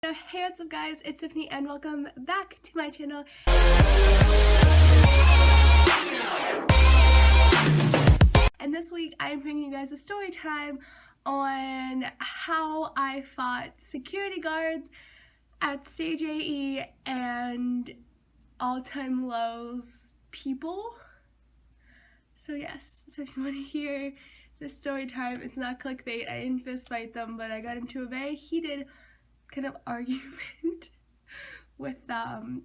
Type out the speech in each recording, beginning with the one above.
Hey, what's up guys, it's Tiffany and welcome back to my channel. And this week I'm bringing you guys a story time on how I fought security guards at Stage AE and All Time Low's people. So yes, so if you want to hear this story time, it's not clickbait. I didn't fist fight them, but I got into a very heated kind of argument with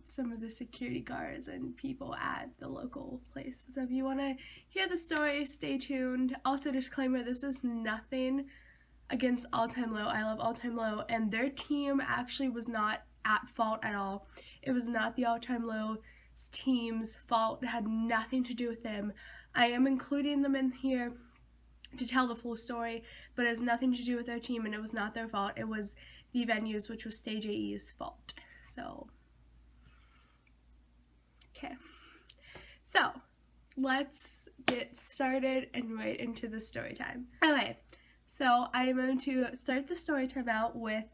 some of the security guards and people at the local place. So if you want to hear the story, stay tuned. Also, disclaimer, this is nothing against All Time Low. I love All Time Low, and their team actually was not at fault at all. It was not the All Time Low team's fault. It had nothing to do with them. I am including them in here to tell the full story, but it has nothing to do with their team, and it was not their fault. It was the venues, which was Stage AE's fault. So, okay. So, let's get started and right into the story time. Okay, so I'm going to start the story time out with,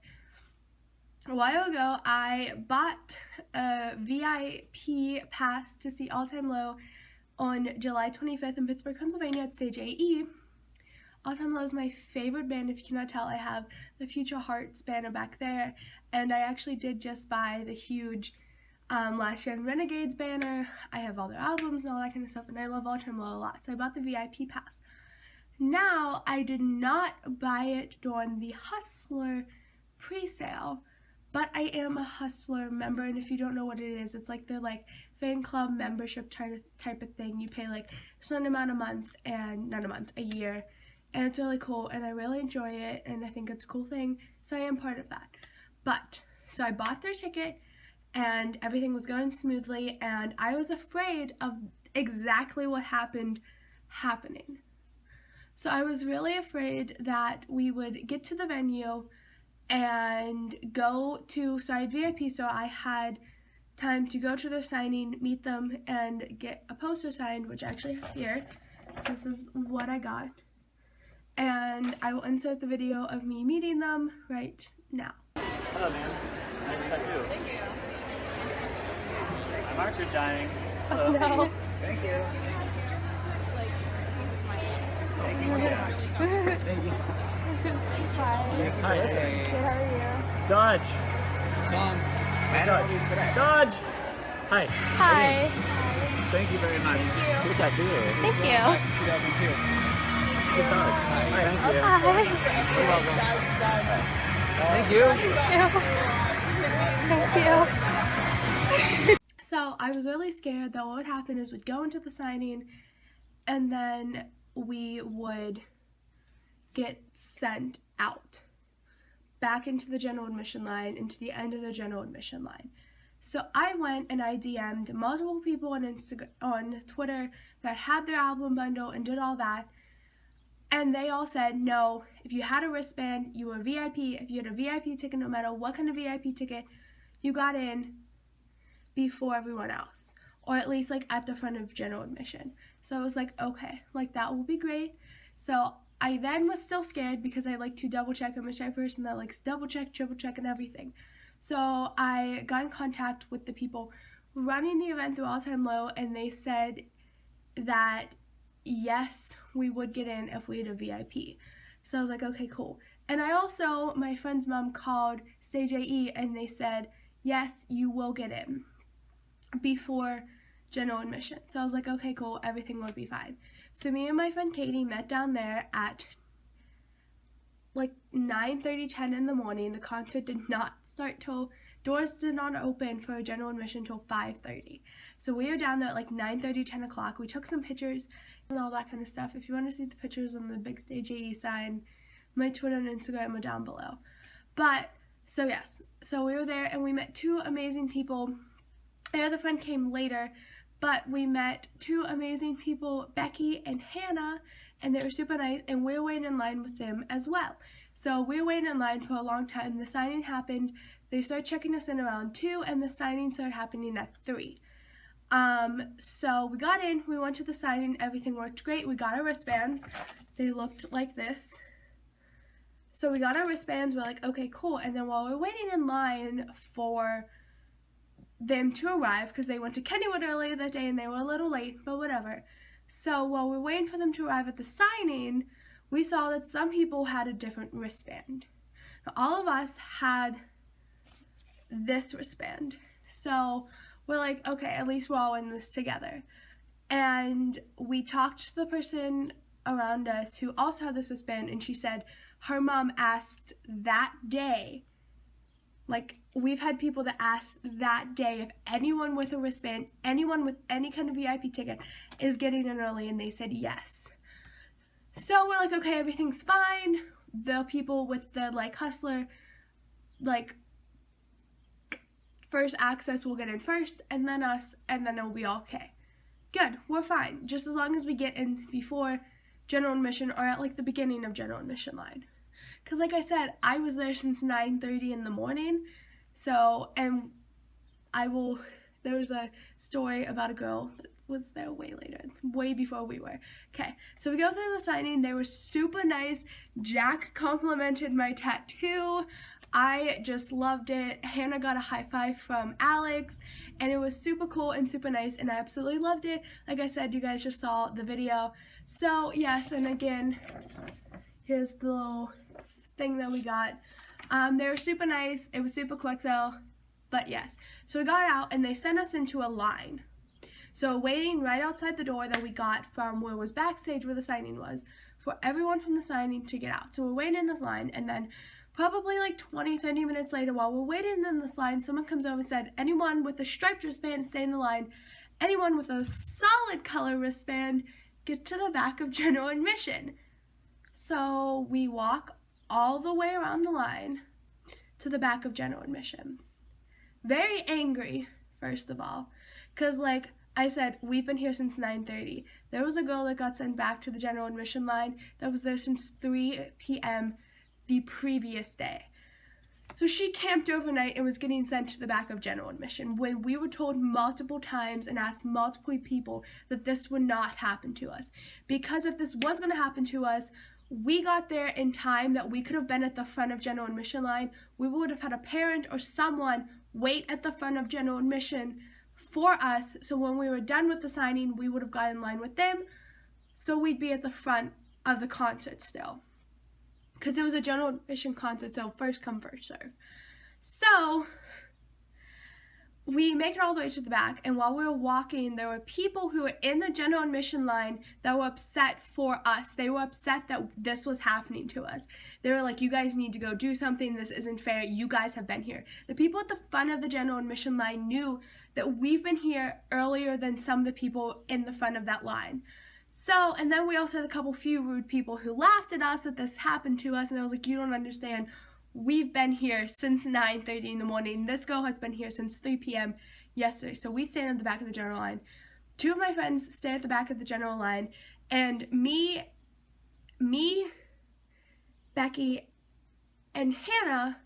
a while ago, I bought a VIP pass to see All Time Low on July 25th in Pittsburgh, Pennsylvania at Stage AE. All Time Low is my favorite band. If you cannot tell, I have the Future Hearts banner back there, and I actually did just buy the huge Last Gen Renegades banner. I have all their albums and all that kind of stuff, and I love All Time Low a lot, so I bought the VIP pass. Now, I did not buy it during the Hustler pre-sale, but I am a Hustler member, and if you don't know what it is, it's like their fan club membership type of thing. You pay like a certain amount a year. And it's really cool, and I really enjoy it, and I think it's a cool thing, so I am part of that. But, so I bought their ticket, and everything was going smoothly, and I was afraid of exactly what happening. So I was really afraid that we would get to the venue and go to, so I had VIP, so I had time to go to their signing, meet them, and get a poster signed, which I actually have here. So this is what I got. And I will insert the video of me meeting them right now. Hello, man. Nice tattoo. Thank you. My marker's dying. Hello. Oh, no. Thank you. Like, Thank you. Thank you. hi. Hi. Good, how are you? Dodge. Tom, Dodge. Dodge. Hi. Hi. thank you very much. Thank you. Good tattoo. Thank you. Back to 2002. Good dog. Hi. Thank you. Hi. You're welcome. Thank you. Thank you. So I was really scared that what would happen is we'd go into the signing and then we would get sent out back into the general admission line, into the end of the general admission line. So I went and I DM'd multiple people on Twitter that had their album bundle and did all that. And they all said, no, if you had a wristband, you were VIP. If you had a VIP ticket, no matter what kind of VIP ticket, you got in before everyone else. Or at least at the front of general admission. So I was like, okay, that will be great. So I then was still scared because I like to double check. I'm a shy person that likes double check, triple check, and everything. So I got in contact with the people running the event through All Time Low, and they said that yes, we would get in if we had a VIP. So I was like, okay, cool. And I also, my friend's mom called Stage AE and they said, yes, you will get in before general admission. So I was like, okay, cool, everything will be fine. So me and my friend Katie met down there at 9:30, 10 in the morning. The concert did not start till, doors did not open for general admission until 5:30. So we were down there at 9:30, 10 o'clock. We took some pictures and all that kind of stuff. If you want to see the pictures on the big Stage AE sign, my Twitter and Instagram are down below. But, so yes, so we were there and we met two amazing people. My other friend came later, but we met two amazing people, Becky and Hannah, and they were super nice, and we were waiting in line with them as well. So we were waiting in line for a long time. The signing happened. They started checking us in around 2, and the signing started happening at 3. So we got in, we went to the signing, everything worked great. We got our wristbands. They looked like this. So we got our wristbands, we're like, okay, cool. And then while we're waiting in line for them to arrive, because they went to Kennywood earlier that day and they were a little late, but whatever. So while we're waiting for them to arrive at the signing, we saw that some people had a different wristband. Now, all of us had this wristband. So we're like, okay, at least we're all in this together. And we talked to the person around us who also had this wristband, and she said her mom asked that day, like, we've had people that ask that day if anyone with a wristband, anyone with any kind of VIP ticket is getting in early, and they said yes. So we're like, okay, everything's fine. The people with the, like, hustler, like, first access will get in first, and then us, and then it'll be all okay. Good, we're fine, just as long as we get in before general admission or at, like, the beginning of general admission line. Because, like I said, I was there since 9:30 in the morning. So, and there was a story about a girl that was there way later, way before we were. Okay, so we go through the signing. They were super nice. Jack complimented my tattoo. I just loved it. Hannah got a high five from Alex, and it was super cool and super nice, and I absolutely loved it. Like I said, you guys just saw the video. So, yes, and again, here's the little thing that we got. They were super nice. It was super quick though, but yes. So we got out and they sent us into a line. So waiting right outside the door that we got from where was backstage where the signing was for everyone from the signing to get out. So we're waiting in this line, and then probably like 20-30 minutes later, while we're waiting in this line, someone comes over and said, anyone with a striped wristband, stay in the line. Anyone with a solid color wristband, get to the back of general admission. So we walk all the way around the line to the back of general admission. Very angry, first of all, because like I said, we've been here since 9:30. There was a girl that got sent back to the general admission line that was there since 3 p.m. the previous day. So she camped overnight and was getting sent to the back of general admission when we were told multiple times and asked multiple people that this would not happen to us. Because if this was going to happen to us, we got there in time that we could have been at the front of general admission line. We would have had a parent or someone wait at the front of general admission for us, so when we were done with the signing, we would have got in line with them, so we'd be at the front of the concert still. Because it was a general admission concert, so first come, first serve. So we make it all the way to the back, and while we were walking, there were people who were in the general admission line that were upset for us. They were upset that this was happening to us. They were like, you guys need to go do something. This isn't fair. You guys have been here. The people at the front of the general admission line knew that we've been here earlier than some of the people in the front of that line. So, and then we also had a few rude people who laughed at us that this happened to us, and I was like, you don't understand. We've been here since 9:30 in the morning. This girl has been here since 3 p.m. yesterday. So we stand at the back of the general line. Two of my friends stay at the back of the general line, and me, Becky, and Hannah,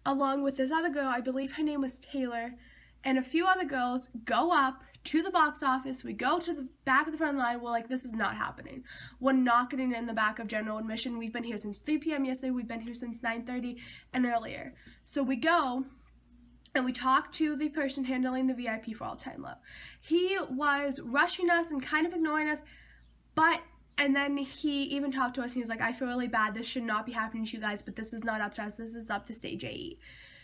along with this other girl, I believe her name was Taylor, and a few other girls go up to the box office. We go to the back of the front line. We're like, this is not happening. We're not getting in the back of general admission. We've been here since 3 p.m. yesterday. We've been here since 9:30 and earlier. So we go and we talk to the person handling the VIP for All Time Low. He was rushing us and kind of ignoring us, and then he even talked to us. He was like, I feel really bad. This should not be happening to you guys, but this is not up to us. This is up to Stage AE.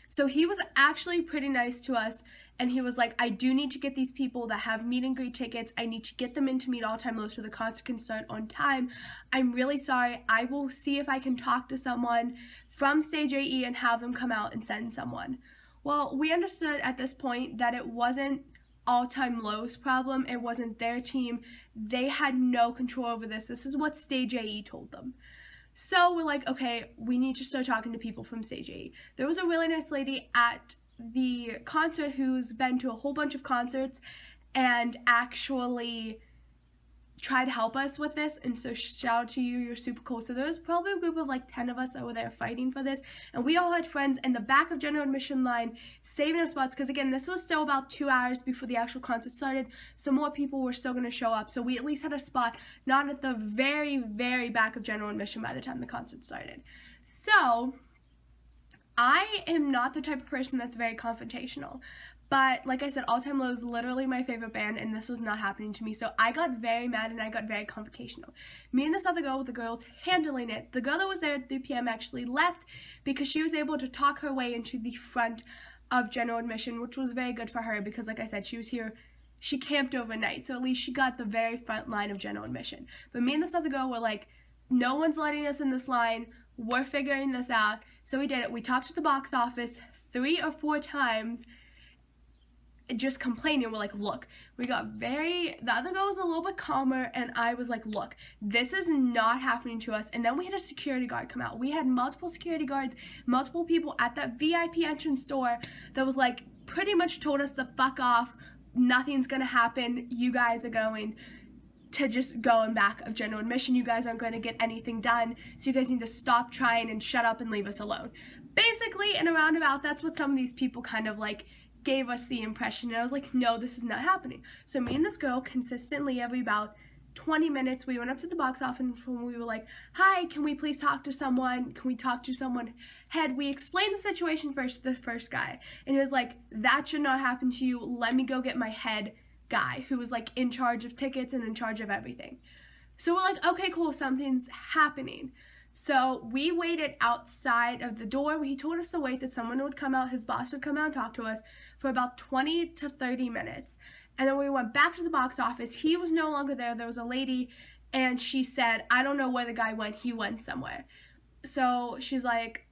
So he was actually pretty nice to us, and he was like, I do need to get these people that have meet and greet tickets. I need to get them in to meet All Time Low so the concert can start on time. I'm really sorry. I will see if I can talk to someone from Stage AE and have them come out and send someone. Well, we understood at this point that it wasn't All Time Low's problem. It wasn't their team. They had no control over this. This is what Stage AE told them. So we're like, okay, we need to start talking to people from Stage AE. There was a really nice lady at the concert who's been to a whole bunch of concerts and actually tried to help us with this, and so shout out to you, you're super cool. So there was probably a group of like 10 of us that were there fighting for this, and we all had friends in the back of general admission line saving our spots, because again, this was still about 2 hours before the actual concert started, so more people were still going to show up, so we at least had a spot not at the very, very back of general admission by the time the concert started. So I am not the type of person that's very confrontational. But like I said, All Time Low is literally my favorite band, and this was not happening to me. So I got very mad and I got very confrontational. Me and this other girl with the girls handling it. The girl that was there at 3 p.m. actually left because she was able to talk her way into the front of general admission, which was very good for her because, like I said, she was here. She camped overnight, so at least she got the very front line of general admission. But me and this other girl were like, no one's letting us in this line. We're figuring this out. So we did it. We talked to the box office 3 or 4 times, just complaining. We're like, look, the other girl was a little bit calmer, and I was like, look, this is not happening to us. And then we had a security guard come out. We had multiple security guards, multiple people at that VIP entrance door that was like, pretty much told us to fuck off. Nothing's gonna happen. You guys are going to just go in back of general admission. You guys aren't going to get anything done, so you guys need to stop trying and shut up and leave us alone. Basically, in a roundabout, that's what some of these people kind of like gave us the impression, and I was like, no, this is not happening. So me and this girl consistently, every about 20 minutes, we went up to the box office and we were like, hi, can we please talk to someone? Can we talk to someone? We explained the situation first to the first guy, and he was like, that should not happen to you. Let me go get my head guy who was like in charge of tickets and in charge of everything. So we're like, okay, cool, something's happening. So we waited outside of the door. He told us to wait, that someone would come out, his boss would come out and talk to us for about 20 to 30 minutes. And then we went back to the box office. He was no longer there. There was a lady, and she said, I don't know where the guy went. He went somewhere. So she's like,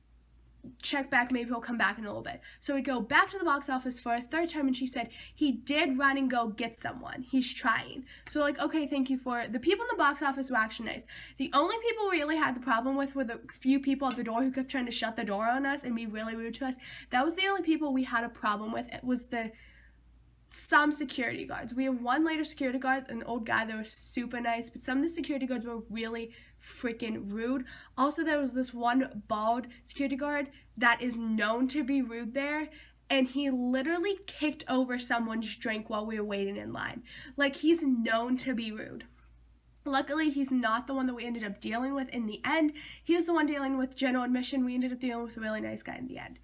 check back, maybe he'll come back in a little bit. So we go back to the box office for a 3rd time, and she said he did run and go get someone. He's trying. So we're like, okay, thank you for it. The people in the box office were actually nice. The only people we really had the problem with were the few people at the door who kept trying to shut the door on us and be really rude to us. That was the only people we had a problem with. It was some security guards. We have one later security guard, an old guy that was super nice, but some of the security guards were really freaking rude. Also, there was this one bald security guard that is known to be rude there, and he literally kicked over someone's drink while we were waiting in line. Like, he's known to be rude. Luckily, he's not the one that we ended up dealing with in the end. He was the one dealing with general admission. We ended up dealing with a really nice guy in the end.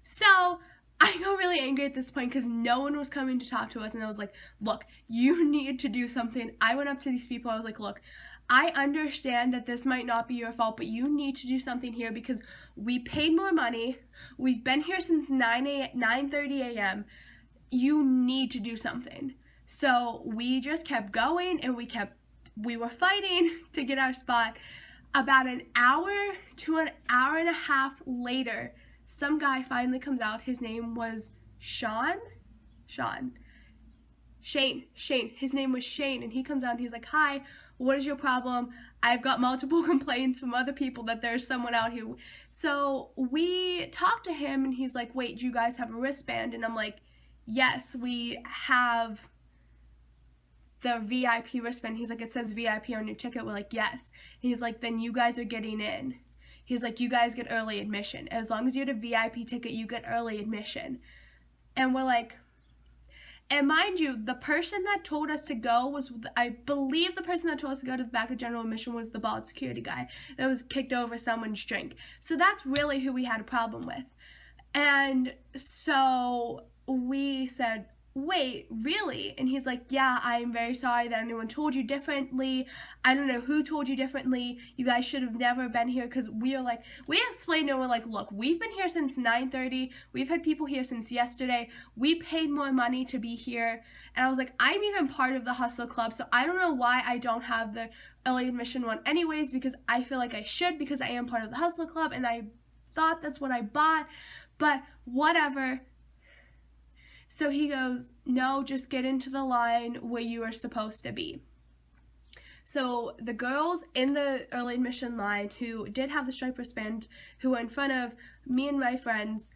So I got really angry at this point because no one was coming to talk to us, and I was like, look, you need to do something. I went up to these people. I was like, look, I understand that this might not be your fault, but you need to do something here because we paid more money. We've been here since 9:30 a.m. You need to do something. So we just kept going, and we were fighting to get our spot. About an hour to an hour and a half later, some guy finally comes out. His name was Shane. His name was Shane, and he comes out and he's like, hi, what is your problem? I've got multiple complaints from other people that there's someone out here. So we talked to him, and he's like, wait, do you guys have a wristband? And I'm like, yes, we have the VIP wristband. He's like, it says VIP on your ticket. We're like, yes. And he's like, then you guys are getting in. He's like, you guys get early admission. As long as you had a VIP ticket, you get early admission. And we're like, and mind you, the person that told us to go was, I believe the person that told us to go to the back of general admission was the bald security guy that was kicked over someone's drink. So that's really who we had a problem with. And so we said, wait, really? And he's like, yeah, I'm very sorry that anyone told you differently. I don't know who told you differently. You guys should have never been here, because we explained and we're like, look, we've been here since 9:30. We've had people here since yesterday. We paid more money to be here. And I was like, I'm even part of the Hustler Club, so I don't know why I don't have the early admission one anyways, because I feel like I should, because I am part of the Hustler Club, and I thought that's what I bought, but whatever. So he goes, no, just get into the line where you are supposed to be. So the girls in the early admission line who did have the striped wristband, who were in front of me and my friends,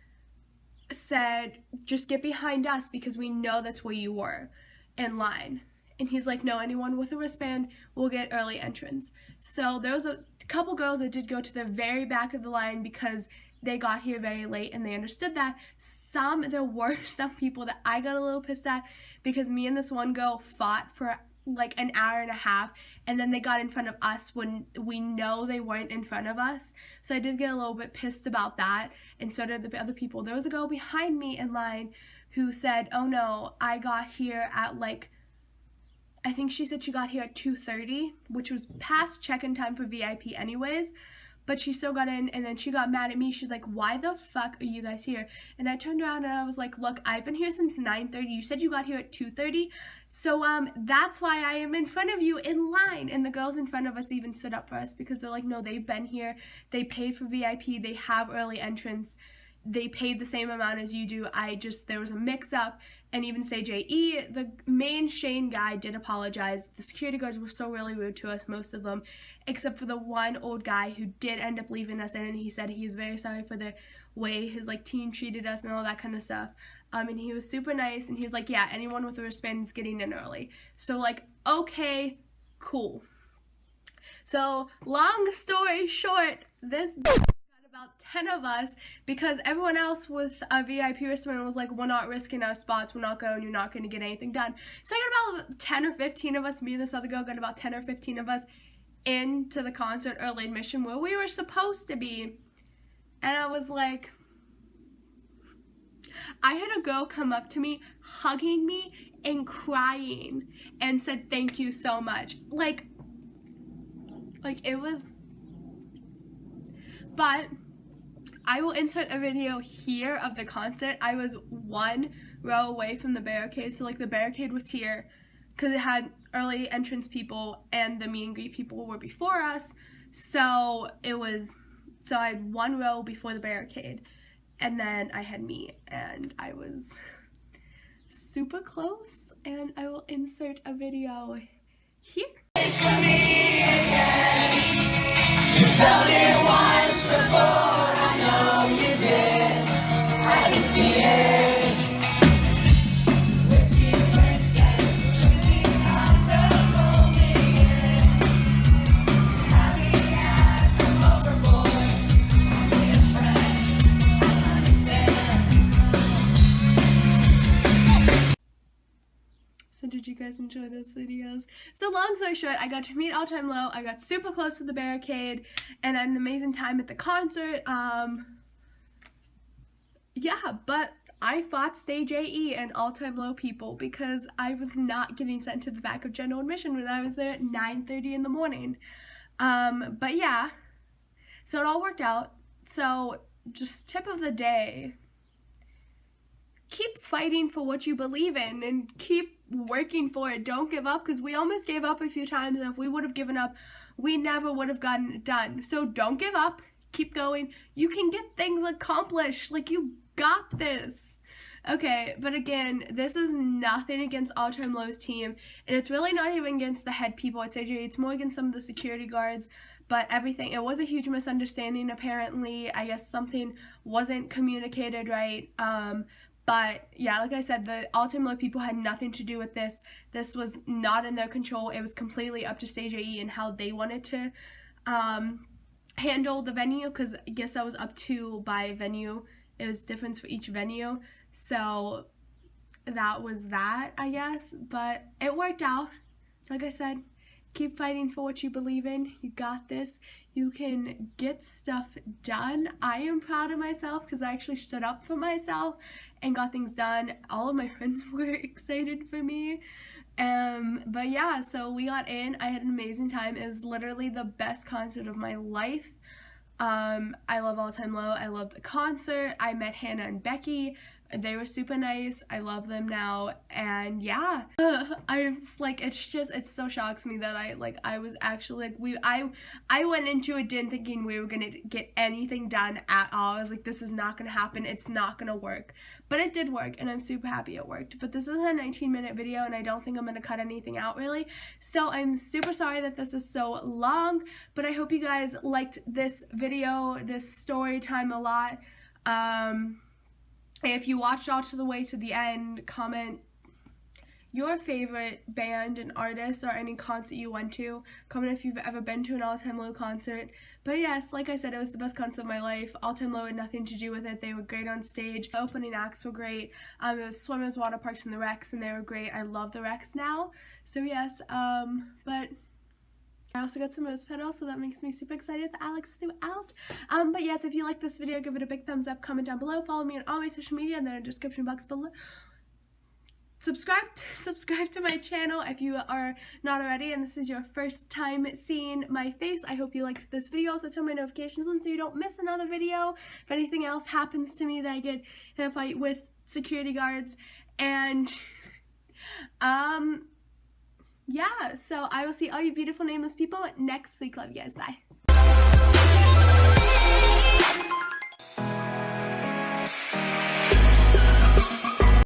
said, just get behind us because we know that's where you were in line. And he's like, no, anyone with a wristband will get early entrance. So there was a couple girls that did go to the very back of the line because they got here very late and they understood that. There were some people that I got a little pissed at because me and this one girl fought for like an hour and a half, and then they got in front of us when we know they weren't in front of us. So I did get a little bit pissed about that, and so did the other people. There was a girl behind me in line who said, oh no, I got here at like, I think she said she got here at 2:30, which was past check-in time for VIP anyways, but she still got in, and then she got mad at me. She's like, why the fuck are you guys here? And I turned around and I was like, look, I've been here since 9:30. You said you got here at 2:30, so that's why I am in front of you in line. And the girls in front of us even stood up for us because they're like, no, they've been here, they paid for VIP, they have early entrance, they paid the same amount as you do. There was a mix-up. And even CJE, the main Shane guy, did apologize. The security guards were so really rude to us, most of them, except for the one old guy who did end up leaving us in, and he said he was very sorry for the way his like team treated us and all that kind of stuff. And he was super nice, and he was like, yeah, anyone with a wristband is getting in early. So like, okay, cool. So long story short, this about 10 of us, because everyone else with a VIP wristband was like, we're not risking our spots, we're not going, you're not going to get anything done. So I got about 10 or 15 of us, me and this other girl got about 10 or 15 of us into the concert early admission where we were supposed to be. And I was like, I had a girl come up to me, hugging me and crying, and said thank you so much. Like it was. But I will insert a video here of the concert. I was one row away from the barricade, so like the barricade was here because it had early entrance people and the meet and greet people were before us. So I had one row before the barricade, and then I had me, and I was super close, and I will insert a video here. Felt it once before, I know you did. I can see it. Whiskey turns drinking on the moment. Having had them overboard. Be a friend, I understand. So did you guys enjoy those videos? So long story short, I got to meet All Time Low. I got super close to the barricade, and I had an amazing time at the concert. Yeah, but I fought Stage AE and All Time Low people because I was not getting sent to the back of general admission when I was there at 9:30 in the morning. But yeah, so it all worked out. So just tip of the day, keep fighting for what you believe in and keep working for it. Don't give up, because we almost gave up a few times, and if we would have given up, we never would have gotten it done. So don't give up, keep going. You can get things accomplished. Like, you got this. Okay, but again, this is nothing against All Time Low's team, and it's really not even against the head people at CJ. It's more against some of the security guards. But everything, it was a huge misunderstanding apparently. I guess something wasn't communicated right. But yeah, like I said, the All Time Low people had nothing to do with this. This was not in their control. It was completely up to Stage AE and how they wanted to handle the venue, because I guess that was up to by venue. It was different for each venue. So that was that, I guess. But it worked out. So like I said, keep fighting for what you believe in. You got this. You can get stuff done. I am proud of myself because I actually stood up for myself and got things done. All of my friends were excited for me. But yeah, so we got in. I had an amazing time. It was literally the best concert of my life. I love All Time Low. I love the concert. I met Hannah and Becky. They were super nice. I love them now. And yeah, I'm just like, it so shocks me that I was actually like, I went into it didn't thinking we were gonna get anything done at all. I was like, this is not gonna happen. It's not gonna work. But it did work, and I'm super happy it worked. But this is a 19-minute video, and I don't think I'm gonna cut anything out really. So I'm super sorry that this is so long, but I hope you guys liked this video, this story time a lot. If you watched all to the way to the end, comment your favorite band and artist or any concert you went to. Comment if you've ever been to an All Time Low concert. But yes, like I said, it was the best concert of my life. All Time Low had nothing to do with it. They were great on stage. The opening acts were great. It was Swimmers, Water Parks, and the Rex, and they were great. I love the Rex now. So yes, but I also got some rose petals, so that makes me super excited that Alex threw out. But yes, if you like this video, give it a big thumbs up, comment down below, follow me on all my social media, and then in the description box below. Subscribe to my channel if you are not already and this is your first time seeing my face. I hope you liked this video. Also turn my notifications on so you don't miss another video if anything else happens to me that I get in a fight with security guards. And yeah, so I will see all you beautiful nameless people next week. Love you guys. Bye.